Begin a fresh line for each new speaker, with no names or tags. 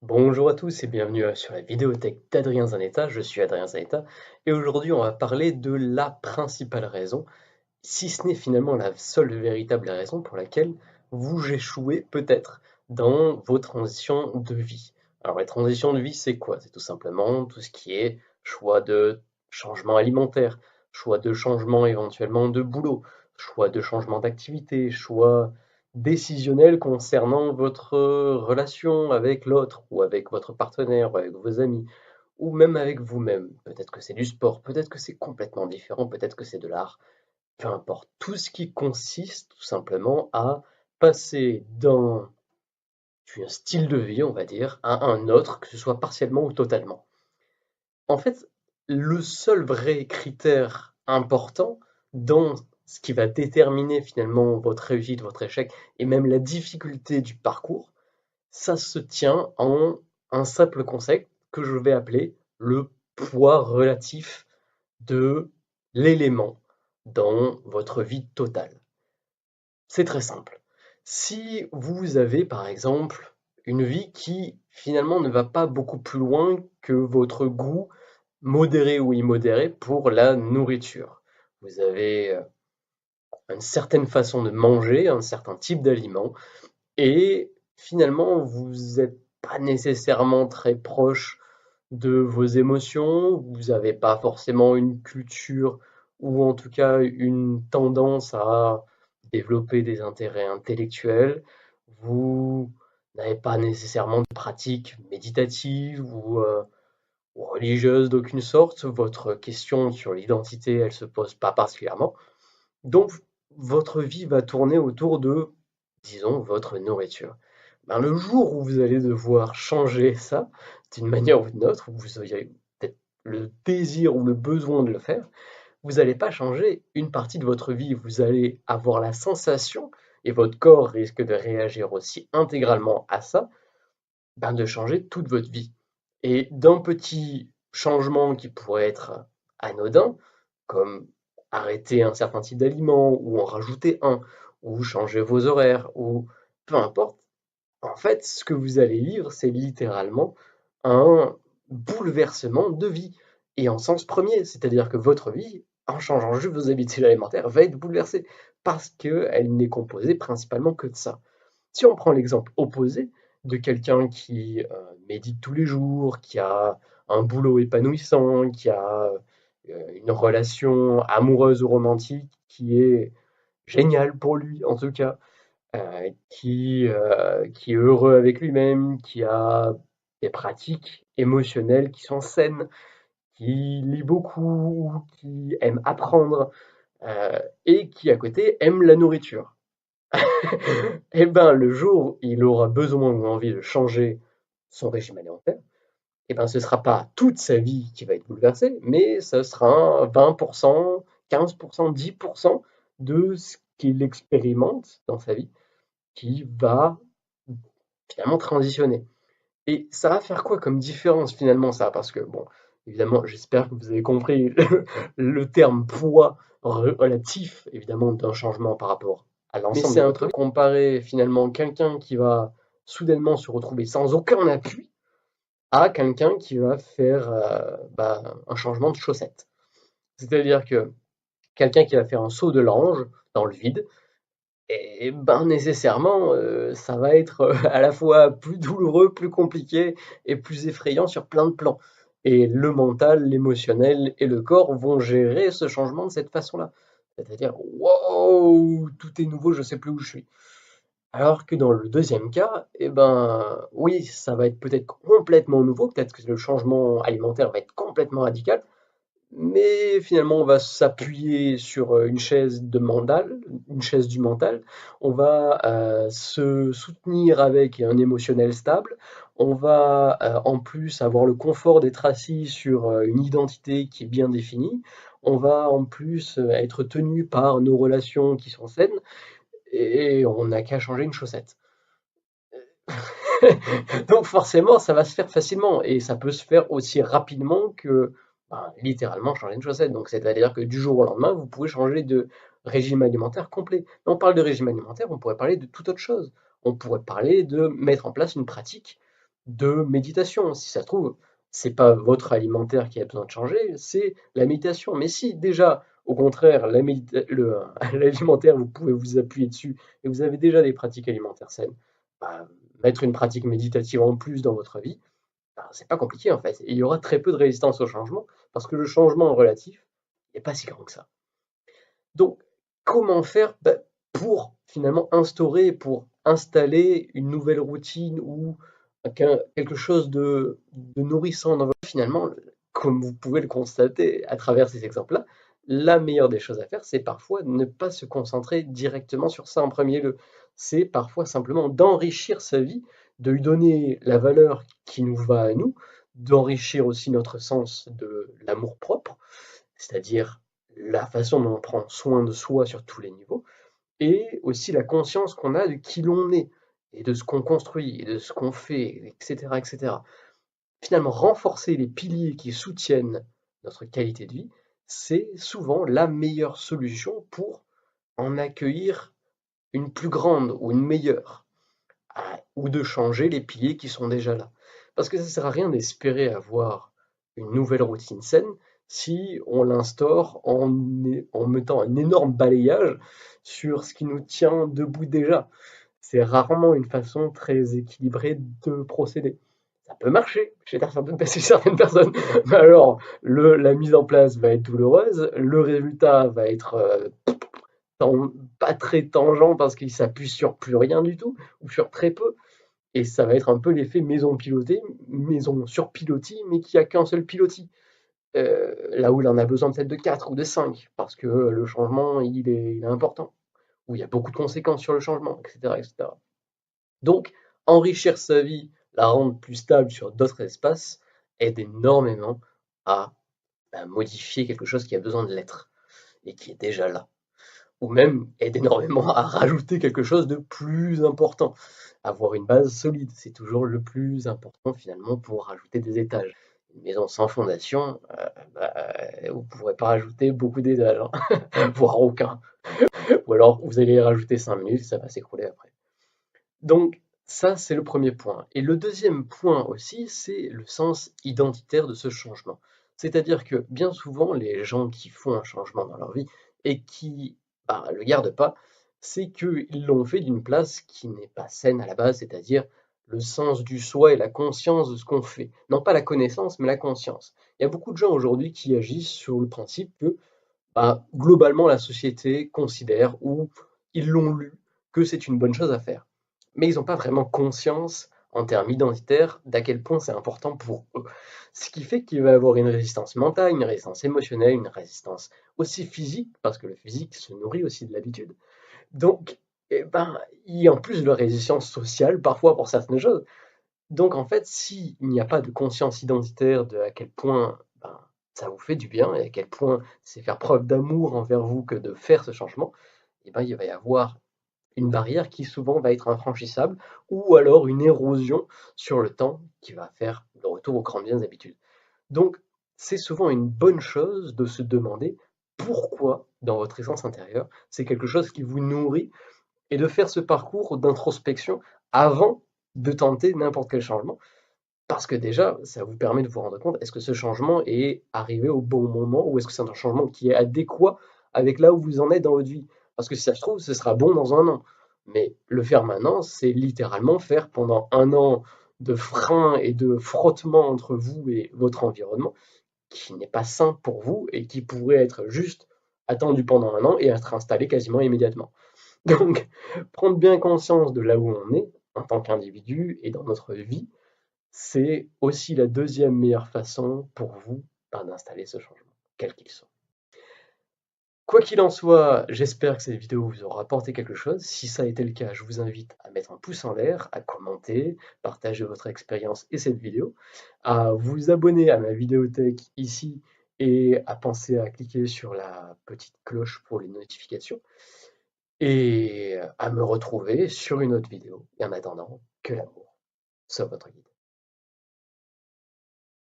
Bonjour à tous et bienvenue sur la vidéothèque d'Adrien Zanetta. Je suis Adrien Zanetta et aujourd'hui on va parler de la principale raison, si ce n'est finalement la seule véritable raison pour laquelle vous échouez peut-être dans vos transitions de vie. Alors les transitions de vie, c'est quoi? C'est tout simplement tout ce qui est choix de changement alimentaire, choix de changement éventuellement de boulot, choix de changement d'activité, choix décisionnel concernant votre relation avec l'autre ou avec votre partenaire ou avec vos amis ou même avec vous-même. Peut-être que c'est du sport, peut-être que c'est complètement différent, peut-être que c'est de l'art. Peu importe, tout ce qui consiste tout simplement à passer d'un style de vie, on va dire, à un autre, que ce soit partiellement ou totalement. En fait, le seul vrai critère important dans ce qui va déterminer finalement votre réussite, votre échec et même la difficulté du parcours, ça se tient en un simple concept que je vais appeler le poids relatif de l'élément dans votre vie totale. C'est très simple. Si vous avez par exemple une vie qui finalement ne va pas beaucoup plus loin que votre goût modéré ou immodéré pour la nourriture. Vous avez une certaine façon de manger, un certain type d'aliment, et finalement vous n'êtes pas nécessairement très proche de vos émotions, vous n'avez pas forcément une culture ou en tout cas une tendance à développer des intérêts intellectuels, vous n'avez pas nécessairement de pratique méditative ou religieuse d'aucune sorte, votre question sur l'identité, elle se pose pas particulièrement. Donc votre vie va tourner autour de, disons, votre nourriture. Ben, le jour où vous allez devoir changer ça, d'une manière ou d'une autre, où vous auriez peut-être le désir ou le besoin de le faire, vous n'allez pas changer une partie de votre vie, vous allez avoir la sensation, et votre corps risque de réagir aussi intégralement à ça, ben de changer toute votre vie. Et d'un petit changement qui pourrait être anodin, comme arrêter un certain type d'aliment, ou en rajouter un, ou changer vos horaires, ou peu importe, en fait, ce que vous allez vivre, c'est littéralement un bouleversement de vie. Et en sens premier, c'est-à-dire que votre vie, en changeant juste vos habitudes alimentaires, va être bouleversée parce qu'elle n'est composée principalement que de ça. Si on prend l'exemple opposé de quelqu'un qui médite tous les jours, qui a un boulot épanouissant, qui a une relation amoureuse ou romantique qui est géniale pour lui en tout cas, qui est heureux avec lui-même, qui a des pratiques émotionnelles qui sont saines, qui lit beaucoup, qui aime apprendre, et qui à côté aime la nourriture. Et ben le jour où il aura besoin ou envie de changer son régime alimentaire, et ben ce sera pas toute sa vie qui va être bouleversée, mais ce sera 20%, 15%, 10% de ce qu'il expérimente dans sa vie qui va finalement transitionner. Et ça va faire quoi comme différence finalement ça? Parce que bon, évidemment, j'espère que vous avez compris le terme poids relatif, évidemment, d'un changement par rapport à l'ensemble. Mais c'est un peu comparer finalement quelqu'un qui va soudainement se retrouver sans aucun appui à quelqu'un qui va faire un changement de chaussette. C'est-à-dire que quelqu'un qui va faire un saut de l'ange dans le vide, et ben nécessairement, ça va être à la fois plus douloureux, plus compliqué et plus effrayant sur plein de plans. Et le mental, l'émotionnel et le corps vont gérer ce changement de cette façon-là. C'est-à-dire, wow, tout est nouveau, je sais plus où je suis. Alors que dans le deuxième cas, eh ben, oui, ça va être peut-être complètement nouveau, peut-être que le changement alimentaire va être complètement radical, mais finalement, on va s'appuyer sur une chaise de mental, une chaise du mental. On va se soutenir avec un émotionnel stable. On va en plus avoir le confort d'être assis sur une identité qui est bien définie. On va en plus être tenu par nos relations qui sont saines et on n'a qu'à changer une chaussette. Donc forcément, ça va se faire facilement et ça peut se faire aussi rapidement que littéralement changer une chaussette. Donc c'est-à-dire que du jour au lendemain, vous pouvez changer de régime alimentaire complet. Mais on parle de régime alimentaire, on pourrait parler de toute autre chose. On pourrait parler de mettre en place une pratique de méditation. Si ça se trouve, c'est pas votre alimentaire qui a besoin de changer, c'est la méditation. Mais si déjà, au contraire, l'alimentaire, vous pouvez vous appuyer dessus et vous avez déjà des pratiques alimentaires saines, bah, mettre une pratique méditative en plus dans votre vie, bah, c'est pas compliqué en fait. Et il y aura très peu de résistance au changement parce que le changement relatif n'est pas si grand que ça. Donc, comment faire pour finalement instaurer, pour installer une nouvelle routine ou quelque chose de nourrissant dans votre vie? Finalement, comme vous pouvez le constater à travers ces exemples-là, la meilleure des choses à faire, c'est parfois ne pas se concentrer directement sur ça en premier lieu. C'est parfois simplement d'enrichir sa vie, de lui donner la valeur qui nous va à nous, d'enrichir aussi notre sens de l'amour-propre, c'est-à-dire la façon dont on prend soin de soi sur tous les niveaux, et aussi la conscience qu'on a de qui l'on est, et de ce qu'on construit, et de ce qu'on fait, etc., etc. Finalement, renforcer les piliers qui soutiennent notre qualité de vie, c'est souvent la meilleure solution pour en accueillir une plus grande ou une meilleure, ou de changer les piliers qui sont déjà là. Parce que ça ne sert à rien d'espérer avoir une nouvelle routine saine si on l'instaure en mettant un énorme balayage sur ce qui nous tient debout déjà. C'est rarement une façon très équilibrée de procéder. Ça peut marcher chez certaines personnes, mais alors la mise en place va être douloureuse, le résultat va être pas très tangent parce qu'il s'appuie sur plus rien du tout, ou sur très peu. Et ça va être un peu l'effet maison pilotée, maison sur pilotis, mais qui a qu'un seul pilotis. Là où il en a besoin peut-être de 4 ou de 5, parce que le changement, il est important, où il y a beaucoup de conséquences sur le changement, etc., etc. Donc, enrichir sa vie, la rendre plus stable sur d'autres espaces, aide énormément à modifier quelque chose qui a besoin de l'être, et qui est déjà là. Ou même aide énormément à rajouter quelque chose de plus important. Avoir une base solide, c'est toujours le plus important finalement pour rajouter des étages. Une maison sans fondation, vous ne pourrez pas rajouter beaucoup d'étages, hein, voire aucun. Ou alors vous allez y rajouter 5 minutes, ça va s'écrouler après. Donc ça, c'est le premier point. Et le deuxième point aussi, c'est le sens identitaire de ce changement. C'est-à-dire que bien souvent, les gens qui font un changement dans leur vie et qui le gardent pas, c'est qu'ils l'ont fait d'une place qui n'est pas saine à la base, c'est-à-dire le sens du soi et la conscience de ce qu'on fait. Non pas la connaissance, mais la conscience. Il y a beaucoup de gens aujourd'hui qui agissent sur le principe que globalement la société considère ou ils l'ont lu que c'est une bonne chose à faire. Mais ils n'ont pas vraiment conscience en termes identitaires d'à quel point c'est important pour eux. Ce qui fait qu'il va y avoir une résistance mentale, une résistance émotionnelle, une résistance aussi physique, parce que le physique se nourrit aussi de l'habitude. Donc, il y a en plus de la résistance sociale parfois pour certaines choses. Donc en fait, s'il n'y a pas de conscience identitaire de à quel point ça vous fait du bien et à quel point c'est faire preuve d'amour envers vous que de faire ce changement, il va y avoir une barrière qui souvent va être infranchissable ou alors une érosion sur le temps qui va faire le retour aux grandes bien habitudes. Donc c'est souvent une bonne chose de se demander pourquoi dans votre essence intérieure c'est quelque chose qui vous nourrit et de faire ce parcours d'introspection avant de tenter n'importe quel changement. Parce que déjà, ça vous permet de vous rendre compte, est-ce que ce changement est arrivé au bon moment ou est-ce que c'est un changement qui est adéquat avec là où vous en êtes dans votre vie? Parce que si ça se trouve, ce sera bon dans un an. Mais le faire maintenant, c'est littéralement faire pendant un an de frein et de frottement entre vous et votre environnement qui n'est pas sain pour vous et qui pourrait être juste attendu pendant un an et être installé quasiment immédiatement. Donc, prendre bien conscience de là où on est en tant qu'individu et dans notre vie, c'est aussi la deuxième meilleure façon pour vous d'installer ce changement, quel qu'il soit. Quoi qu'il en soit, j'espère que cette vidéo vous aura apporté quelque chose. Si ça a été le cas, je vous invite à mettre un pouce en l'air, à commenter, partager votre expérience et cette vidéo, à vous abonner à ma vidéothèque ici et à penser à cliquer sur la petite cloche pour les notifications et à me retrouver sur une autre vidéo. Et en attendant, que l'amour soit votre guide.